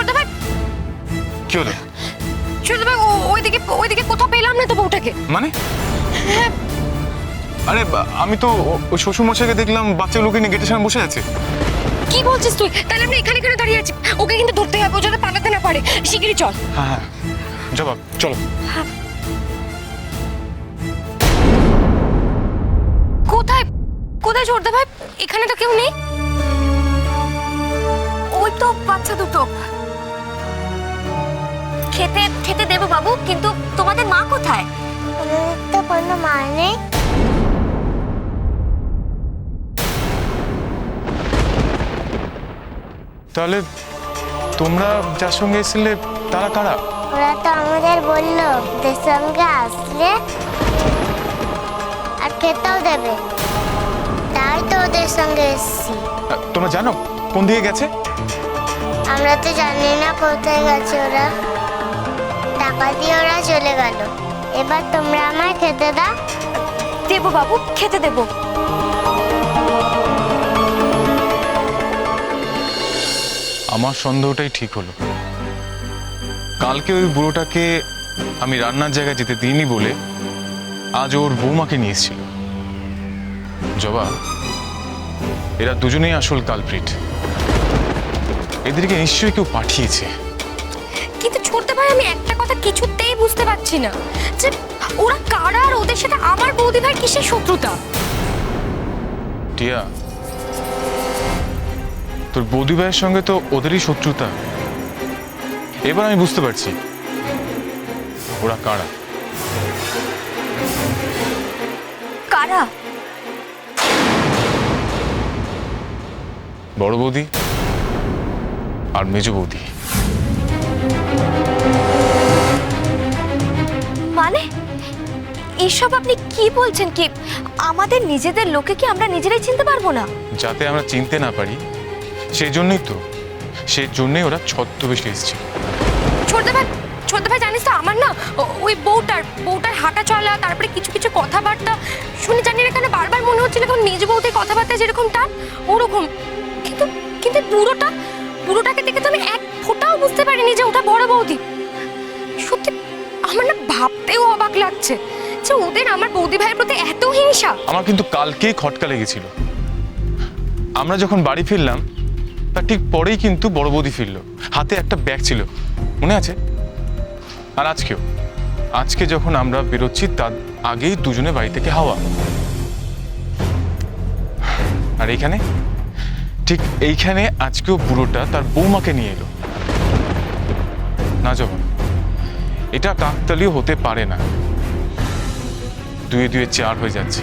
ছোট ভাই কি হলো? ছোট ভাই ওইদিকে কোথাও পেলাম না তো বউটাকে। মানে? আরে আমি তো ওই শ্বশুরমশাইকে দেখলাম বাচ্চা লোকে নিয়ে গেটের সামনে বসে আছে। কি বলছিস তুই? তাহলে আমরা এখানে কেন দাঁড়িয়ে আছি? ওকে কিন্তু ধরতে হবে, ও যাতে পালাতে না পারে। শিগগিরই চল। হ্যাঁ হ্যাঁ জবাব চলো। কোথায় কোথায় ছোট ভাই? এখানে তো কেউ নেই। ওই তো বাচ্চা দুটো। খেতে খেতে দেবো বাবু, কিন্তু তোমাদের মা কোথায়? তো কোনো মা নেই। তাহলে তোমরা যার সঙ্গে এসেছিলে তারা কারা? ওরা তো আমাদের বললো ওদের সঙ্গে আসলে আর খেতেও দেবে, তাই তো ওদের সঙ্গে এসেছি। তোমরা জানো কোন দিকে গেছে? আমরা তো জানি না কোথায় গেছে ওরা, টাকা দিয়ে ওরা চলে গেল। এবার তোমরা আমায় খেতে দাও। দেবো বাবু, খেতে দেবো। আমার সন্দেহটাই ঠিক হলো। কালকে ওই বুড়োটাকে আমি রান্নার জায়গায় যেতে দিইনি বলে আজ ওর বৌমাকে নিয়ে এসেছিল। জবা, এরা দুজনেই আসল কালপ্রিট। এদেরকে নিশ্চয়ই কেউ পাঠিয়েছে। কিন্তু ছোট ভাই আমি একটা কথা কিছুতেই বুঝতে পারছি না, যে ওরা কারা আর ওদের সাথে আমার বৌদি ভাই কিসের শত্রুতা? টিয়া, তোর বৌদি ভাইয়ের সঙ্গে তো ওদেরই শত্রুতা। এবার আমি বুঝতে পারছি ওরা কারা। কারা? বড় বৌদি আর মেজ বৌদি। মানে এসব আপনি কি বলছেন? কি আমাদের নিজেদের লোকে কি আমরা নিজেরাই চিনতে পারবো না? যাতে আমরা চিনতে না পারি সেই জন্যই তো, সেই জন্যই ওরা ছদ্মবেশে এসছে। ছোট ভাই জানিস তো আমার না ওই বউটার হাঁটা চলা, তারপরে কিছু কিছু কথাবার্তা শুনে জানি না কেন বারবার মনে হচ্ছিল এখন নিজ বউদের কথাবার্তা যেরকম টান ওরকম। কিন্তু কিন্তু বুড়োটাকে দেখে তো আমি এক ফোঁটাও বুঝতে পারিনি যে ওটা বড় বৌদি। সত্যি আমার না ভাবতেও অবাক লাগছে যে ওদের আমার বৌদি ভাইয়ের প্রতি এত হিংসা। আমার কিন্তু কালকেই খটকা লেগেছিল। আমরা যখন বাড়ি ফিরলাম তার ঠিক পরেই কিন্তু বড় বৌদি ফিরলো, হাতে একটা ব্যাগ ছিল, মনে আছে? আর আজকে যখন আমরা বেরোচ্ছি তার আগেই দুজনে বাড়ি থেকে হাওয়া। আর ঠিক এইখানে আজকেও বুড়োটা তার বৌমাকে নিয়ে এলো। না জবা, এটা কাকতালীয় হতে পারে না। দুয়ে দুয়ে চার হয়ে যাচ্ছে।